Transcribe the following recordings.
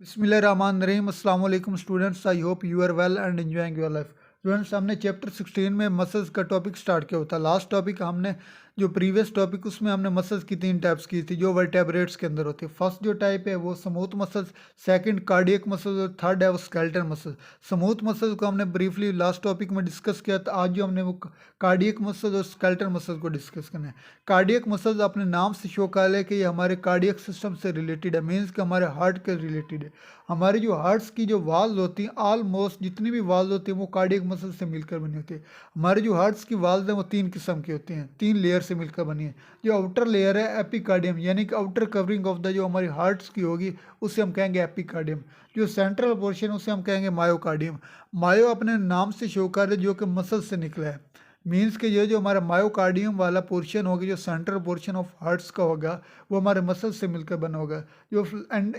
बिस्मिल्लाहिर्रहमानिर्रहीम अस्सलाम वालेकुम students. I hope you are well and enjoying your life. Students, हमने चैप्टर 16 में मसल्स का टॉपिक स्टार्ट किया होता। लास्ट टॉपिक हमने जो प्रीवियस टॉपिक उसमें हमने मसल्स की 3 टाइप्स की थी जो वर्टेब्रेट्स के अंदर होती है। फर्स्ट जो टाइप है वो smooth muscles, second cardiac muscles और थर्ड है वो स्केलेटल मसल्स। स्मूथ मसल्स को हमने ब्रीफली लास्ट टॉपिक में डिस्कस किया था। आज जो हमने वो कार्डियक मसल्स और स्केलेटल मसल्स को डिस्कस करना है। कार्डियक मसल्स अपने नाम से शो कर है कि ये हमारे कार्डियक सिस्टम से रिलेटेड है, मीन्स कि हमारे हार्ट के रिलेटेड है। हमारी जो हार्ट्स की जो वाल्व होती हैं, ऑलमोस्ट जितनी भी वाल्व होती हैं वो कार्डियक मसल से मिलकर बनी होती है। हमारे जो हार्ट्स की वाल्व हैं वो 3 किस्म की होती हैं, 3 लेयर से मिलकर बनी है। जो आउटर लेयर है एपिकार्डियम, यानी कि आउटर कवरिंग ऑफ द जो हमारी हार्ट्स की होगी उसे हम कहेंगे एपिकार्डियम। जो सेंट्रल पोर्शन उसे हम कहेंगे मायोकार्डियम। मायो अपने नाम से शो कर है जो कि मसल से निकला है, मीन्स कि ये जो हमारा मायोकार्डियम वाला पोर्शन होगा, जो सेंट्रल पोर्शन ऑफ हार्ट्स का होगा, वो हमारे मसल से मिलकर बना होगा। जो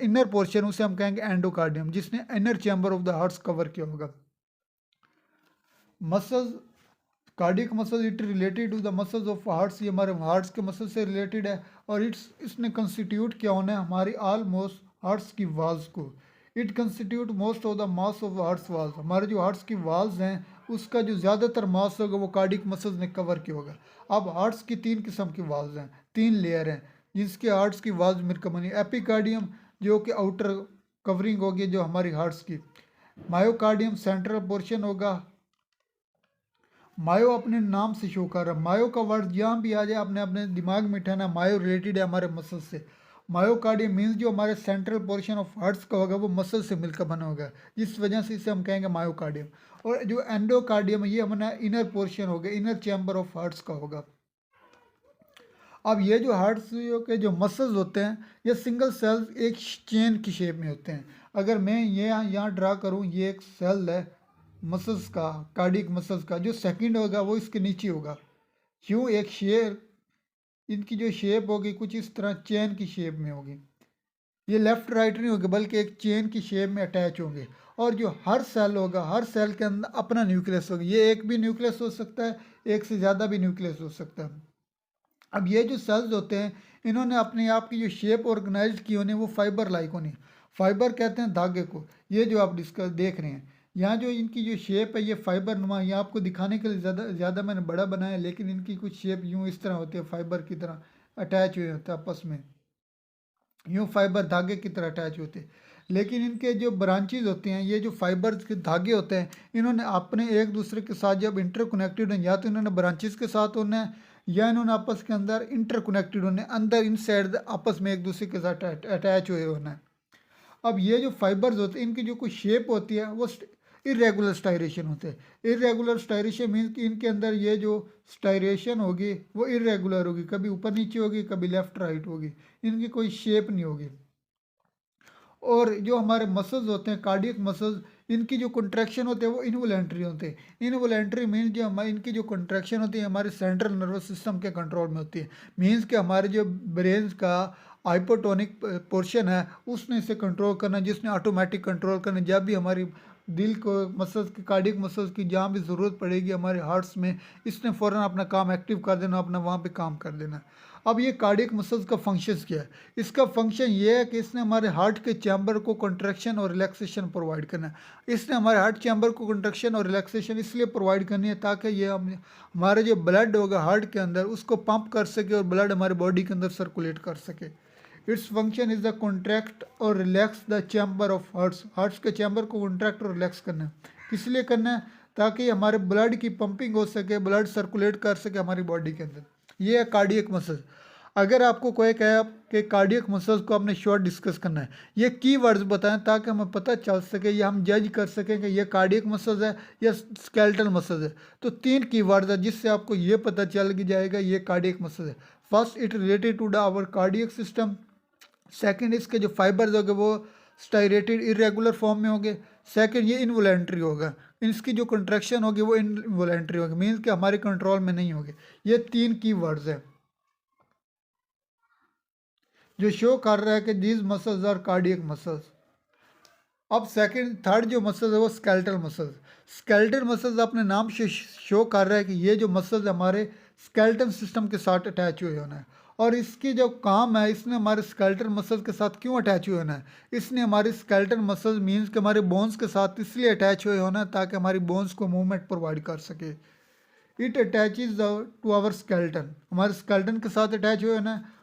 इनर पोर्शन उसे हम कहेंगे एंडोकार्डियम, जिसने inner chamber of the hearts cover किया होगा। Muscles, cardiac muscle it related to the muscles of hearts, ये हमारे हार्ट्स के मसल से रिलेटेड है। और इसने कंस्टिट्यूट किया होना है हमारी ऑलमोस्ट हार्ट्स की वाल्स को। It constitute most of the mass of hearts walls, हमारे जो हार्ट्स की वाल्स हैं उसका जो ज़्यादातर मास होगा वो कार्डियक मसल्स ने कवर किया होगा। अब हार्ट्स की 3 किस्म की वाल्स हैं, 3 लेयर हैं जिसके हार्ट्स की वाल्स मिलकर बनी। एपिकार्डियम जो कि आउटर कवरिंग होगी जो हमारी हार्ट्स की, मायोकार्डियम सेंट्रल पोर्शन होगा। मायो अपने नाम से शो कर रहा है, मायो का वर्ड जहाँ भी आ जाए आपने अपने दिमाग में उठाना, मायो रिलेटेड है हमारे मसल से। मायोकार्डियम मीन्स जो हमारे सेंट्रल पोर्शन ऑफ हार्ट्स का होगा वो मसल से मिलकर बना होगा, जिस वजह से इसे हम कहेंगे मायोकार्डियम। और जो एंडोकार्डियम ये हमारा इनर पोर्शन होगा, इनर चैम्बर ऑफ हार्ट्स का होगा। अब ये जो हार्ट्स के जो मसल्स होते हैं ये सिंगल सेल्स एक चेन की शेप में होते हैं। अगर मैं ये यहाँ ड्रा करूँ, ये एक सेल है मसल्स का, कार्डियक मसल्स का, जो सेकंड होगा वो इसके नीचे होगा। क्यों? एक शेयर, इनकी जो शेप होगी कुछ इस तरह चेन की शेप में होगी। ये लेफ्ट राइट नहीं होगी बल्कि एक चेन की शेप में अटैच होंगे। और जो हर सेल होगा, हर सेल के अंदर अपना न्यूक्लियस होगा। ये एक भी न्यूक्लियस हो सकता है, एक से ज़्यादा भी न्यूक्लियस हो सकता है। अब ये जो सेल्स होते हैं इन्होंने अपने आप की जो शेप ऑर्गेनाइज की होनी वो फाइबर लाइक होनी। फाइबर कहते हैं धागे को। ये जो आप डिस्कस देख रहे हैं यहाँ जो इनकी जो शेप है ये फाइबर नुमा, ये आपको दिखाने के लिए ज़्यादा मैंने बड़ा बनाया, लेकिन इनकी कुछ शेप यूँ इस तरह होती है, फाइबर की तरह अटैच हुए होते हैं आपस में, यूँ फाइबर धागे की तरह अटैच होते हैं। लेकिन इनके जो ब्रांचेज होते हैं, ये जो फाइबर के धागे होते हैं, इन्होंने अपने एक दूसरे के साथ जब इंटरकनेक्टेड हैं, या तो इन्होंने ब्रांचेज के साथ होना है या इन्होंने आपस के अंदर इंटरकनेक्टेड होने, अंदर इन साइड आपस में एक दूसरे के साथ अटैच हुए होना है। अब ये जो फाइबर्स होते हैं इनकी जो कोई शेप होती है वो इरेगुलर स्टायरेशन होते हैं। इरेगुलर स्टायरेशन मीन्स कि इनके अंदर ये जो स्टायरेशन होगी वो इरेगुलर होगी, कभी ऊपर नीचे होगी, कभी लेफ्ट राइट होगी, इनकी कोई शेप नहीं होगी। और जो हमारे मसल्स होते हैं कार्डियक मसल्स, इनकी जो कंट्रैक्शन होते हैं वो इनवॉलेंट्री होते हैं। इनवॉलेंट्री मीन्स जो हमारी इनकी जो कंट्रैक्शन होती है हमारे सेंट्रल नर्वस सिस्टम के कंट्रोल में होती है। मीन्स कि हमारे जो ब्रेन का हाइपोटोनिक पोर्शन है उसने इसे कंट्रोल करना, जिसने ऑटोमेटिक कंट्रोल करना। जब भी हमारी दिल को मसल्स की, कार्डियक मसल्स की जहाँ भी ज़रूरत पड़ेगी हमारे हार्ट्स में, इसने फ़ौरन अपना काम एक्टिव कर देना, अपना वहाँ पे काम कर देना। अब ये कार्डियक मसल्स का फंक्शन क्या है? इसका फंक्शन ये है कि इसने हमारे हार्ट के चैम्बर को कंट्रैक्शन और रिलैक्सेशन प्रोवाइड करना है। इसने हमारे हार्ट चैम्बर को कंट्रैक्शन और रिलैक्सेशन इसलिए प्रोवाइड करनी है ताकि ये हमारे जो ब्लड होगा हार्ट के अंदर उसको पंप कर सके और ब्लड हमारे बॉडी के अंदर सर्कुलेट कर सके। It's function is the contract और relax the chamber of hearts, hearts के चैम्बर को कॉन्ट्रैक्ट और रिलैक्स करना है। किस लिए करना है? ताकि हमारे ब्लड की पंपिंग हो सके, ब्लड सर्कुलेट कर सके हमारी बॉडी के अंदर। ये है कार्डियक मसल्स। अगर आपको कोई कहे कि कार्डियक मसल्स को आपने शॉर्ट डिस्कस करना है, ये की वर्ड्स बताएं ताकि हमें पता चल सके या हम जज कर सकें कि ये कार्डियक मसल्स है या स्केलेटल मसल्स है। तो 3 की वर्ड्स है जिससे आपको ये पता चल जाएगा ये कार्डियक मसल्स है। First, it related to the our cardiac system. Second, इसके जो फाइबर्स होंगे वो स्टायरेटेड इरेगुलर फॉर्म में होंगे। सेकंड, ये इनवॉलेंट्री होगा, इसकी जो कंट्रैक्शन होगी वो इनवॉलेंट्री होगी, मीन्स कि हमारे कंट्रोल में नहीं होगी। ये 3 की वर्ड्स हैं जो शो कर रहा है कि these muscles are cardiac muscles. अब सेकंड थर्ड जो मसल्स है वो स्केलेटल मसल्स। स्केलेटल मसल्स अपने नाम से शो कर रहा है कि ये जो मसल्स हमारे स्केलेटन सिस्टम के साथ अटैच हुए होना है। और इसकी जो काम है, इसने हमारे स्केलेटल मसल के साथ क्यों अटैच हुए होना है? इसने हमारे स्केलेटल मसल मीन्स के हमारे बोन्स के साथ इसलिए अटैच हुए होना है ताकि हमारी बोन्स को मूवमेंट प्रोवाइड कर सके। It attaches to our skeleton, हमारे स्केलेटन के साथ अटैच हुए होना है।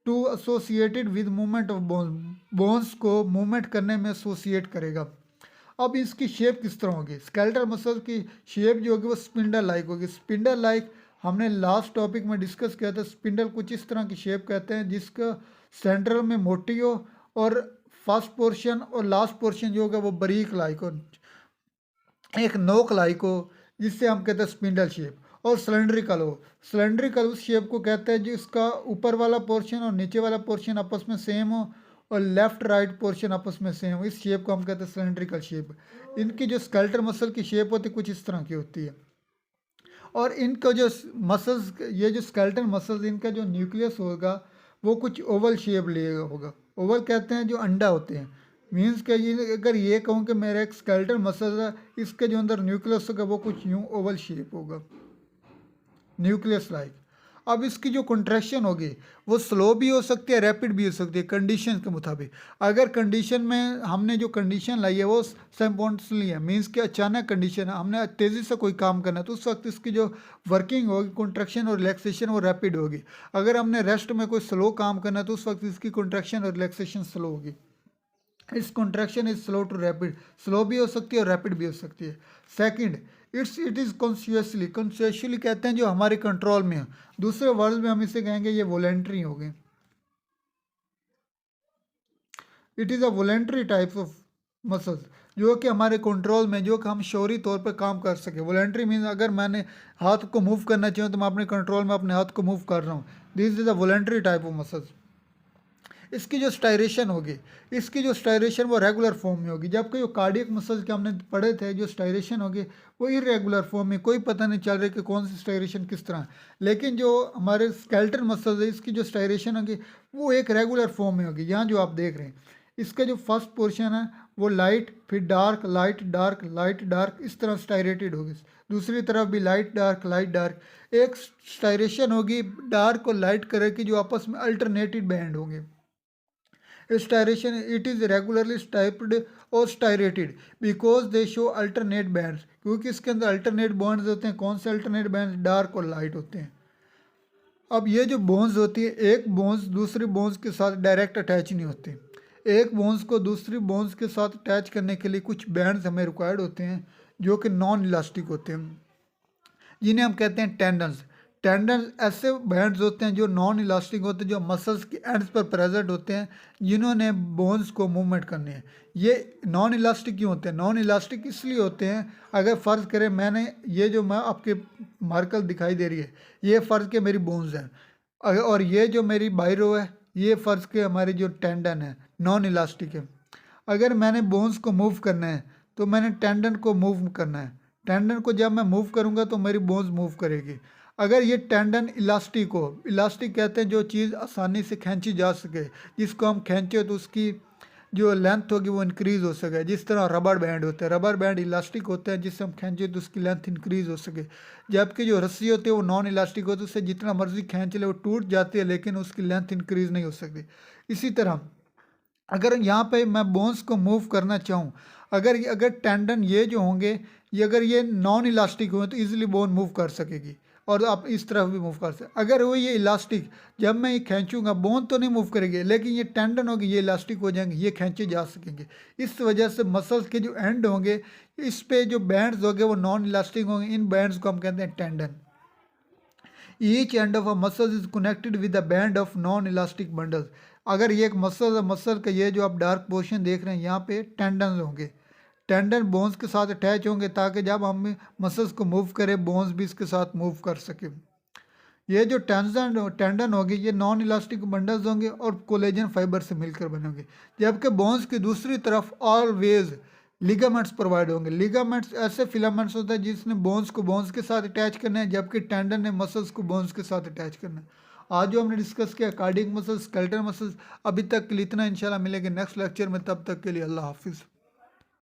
To associated with movement of bones, bones को मूवमेंट करने में एसोसिएट करेगा। अब इसकी शेप किस तरह होगी? स्केलेटल मसल की शेप जो होगी वो स्पिंडल लाइक होगी। स्पिंडल लाइक हमने लास्ट टॉपिक में डिस्कस किया था। स्पिंडल कुछ इस तरह की शेप कहते हैं जिसका सेंट्रल में मोटी हो और फर्स्ट पोर्शन और लास्ट पोर्शन जो होगा वो बारीक लाइक हो, एक नोक लाइक हो, जिससे हम कहते हैं स्पिंडल शेप। और सिलेंड्रिकल हो, सिलेंड्रिकल उस शेप को कहते हैं जिसका ऊपर वाला पोर्शन और नीचे वाला पोर्शन आपस में सेम हो और लेफ्ट राइट पोर्शन आपस में सेम हो। इस शेप को हम कहते हैं सिलेंड्रिकल शेप। इनकी जो स्केलेटल मसल की शेप होती है कुछ इस तरह की होती है। और इनका जो मसल्स, ये जो स्केलेटल मसल्स, इनका जो न्यूक्लियस होगा वो कुछ ओवल शेप लिएगा होगा। ओवल कहते हैं जो अंडा होते हैं। मीन्स के ये अगर ये कहूँ कि मेरा एक स्केलेटल मसल है, इसके जो अंदर न्यूक्लियस होगा वो कुछ यूँ ओवल शेप होगा, न्यूक्लियस लाइक। अब इसकी जो कंट्रैक्शन होगी वो स्लो भी हो सकती है, रैपिड भी हो सकती है कंडीशन के मुताबिक। अगर कंडीशन में हमने जो कंडीशन लाई है वो स्पॉन्टेनियसली है, मीन्स कि अचानक कंडीशन है, हमने तेज़ी से कोई काम करना है, तो उस वक्त इसकी जो वर्किंग होगी, कंट्रैक्शन और रिलैक्सेशन वो रैपिड होगी। अगर हमने रेस्ट में कोई स्लो काम करना है तो उस वक्त इसकी कंट्रैक्शन और रिलैक्सेशन स्लो होगी। इस contraction is slow to rapid, slow भी हो सकती है और रैपिड भी हो सकती है। Second, it is consciously, consciously कहते हैं जो हमारे कंट्रोल में है। दूसरे वर्ड में हम इसे कहेंगे ये वॉलेंट्री हो गए। It is a voluntary types of muscles जो कि हमारे कंट्रोल में, जो कि हम शौरी तौर पर काम कर सके। वॉलेंट्री मीन्स अगर मैंने हाथ को मूव करना चाहिए तो मैं अपने कंट्रोल में अपने हाथ को मूव कर रहा हूँ। This is a voluntary type of muscles. इसकी जो स्टायरेशन होगी, इसकी जो स्टायरेशन वो रेगुलर फॉर्म में होगी, जबकि जो कार्डियक मसल्स के हमने पढ़े थे जो स्टायरेशन होगी वो इरेगुलर फॉर्म में, कोई पता नहीं चल रहा कि कौन सी स्टायरेशन किस तरह। लेकिन जो हमारे स्केलेटल मसल्स है इसकी जो स्टायरेशन होगी वो एक रेगुलर फॉर्म में होगी। यहाँ जो आप देख रहे हैं इसका जो फर्स्ट पोर्शन है वो लाइट, फिर dark, light, dark, light, dark, इस तरह स्टायरेटेड होगी। दूसरी तरफ भी लाइट, डार्क, लाइट, डार्क। एक स्टायरेशन होगी डार्क और लाइट कलर की जो आपस में अल्टरनेटेड बैंड होंगे। Styration, it is regularly striped और striated because they show alternate bands, क्योंकि इसके अंदर अल्टरनेट बॉन्ड्स होते हैं। कौन से अल्टरनेट बैंड? डार्क और लाइट होते हैं। अब ये जो बोन्स होती है, एक बोन्स दूसरी बोन्स के साथ डायरेक्ट अटैच नहीं होते। एक बोन्स को दूसरी बोन्स के साथ अटैच करने के लिए कुछ बैंड्स हमें रिक्वायर्ड होते हैं जो कि नॉन इलास्टिक होते हैं, जिन्हें हम कहते हैं टेंडन्स। टेंडन्स ऐसे बैंड्स होते हैं जो नॉन इलास्टिक होते हैं, जो मसल्स के एंड्स पर प्रेजेंट होते हैं, जिन्होंने बोन्स को मूवमेंट करनी है। ये नॉन इलास्टिक क्यों होते हैं? नॉन इलास्टिक इसलिए होते हैं, अगर फ़र्ज़ करें मैंने ये जो मैं आपके मार्कल दिखाई दे रही है, ये फ़र्ज़ के मेरी बोन्स हैं, और ये जो मेरी बायरो है ये फ़र्ज़ के हमारी जो टेंडन है नॉन इलास्टिक है। अगर मैंने बोन्स को मूव करना है तो मैंने टेंडन को मूव करना है। टेंडन को जब मैं मूव करूँगा तो मेरी बोन्स मूव करेगी। अगर ये टेंडन इलास्टिक हो, इलास्टिक कहते हैं जो चीज़ आसानी से खींची जा सके, जिसको हम खींचे तो उसकी जो लेंथ होगी वो इंक्रीज़ हो सके। जिस तरह रबर बैंड होते हैं, रबर बैंड इलास्टिक होते हैं, जिससे हम खींचे तो उसकी लेंथ इंक्रीज़ हो सके। जबकि जो रस्सी होती है वो नॉन इलास्टिक होती है, उससे जितना मर्जी खींच ले वो टूट जाती है, लेकिन उसकी लेंथ इंक्रीज़ नहीं हो सकती। इसी तरह अगर यहाँ पे मैं बोन्स को मूव करना चाहूँ, अगर टेंडन ये जो होंगे अगर ये नॉन इलास्टिक हुए तो ईजिली बोन मूव कर सकेगी, और आप इस तरफ भी मूव कर सकते। अगर वो ये इलास्टिक, जब मैं ये खींचूंगा बोन तो नहीं मूव करेंगे, लेकिन ये टेंडन होगी ये इलास्टिक हो जाएंगे, ये खींचे जा सकेंगे। इस वजह से मसल्स के जो एंड होंगे इस पे जो बैंड्स होंगे वो नॉन इलास्टिक होंगे। इन बैंड्स को हम कहते हैं tendon. Each end of a muscle is connected with a band of non elastic bundles. अगर ये एक मसल का ये जो आप डार्क पोर्शन देख रहे हैं यहाँ पे टेंडन होंगे, टेंडन बोन्स के साथ अटैच होंगे ताकि जब हम मसल्स को मूव करें बोन्स भी इसके साथ मूव कर सकें। ये जो टेंडन होगी ये नॉन इलास्टिक बंडल्स होंगे और कोलेजन फाइबर से मिलकर बनेंगे। जबकि बोन्स की दूसरी तरफ ऑलवेज लिगामेंट्स प्रोवाइड होंगे। लिगामेंट्स ऐसे फिलामेंट्स होते हैं जिसने बोन्स को बोन्स के साथ अटैच करना है, जबकि टेंडन ने मसल्स को बोन्स के साथ अटैच करना है। आज जो हमने डिस्कस किया कार्डियक मसल्स, स्केलेटल मसल्स, अभी तक के लिए इतना। इंशाल्लाह मिलेंगे नेक्स्ट लेक्चर में, तब तक के लिए अल्लाह हाफिज़।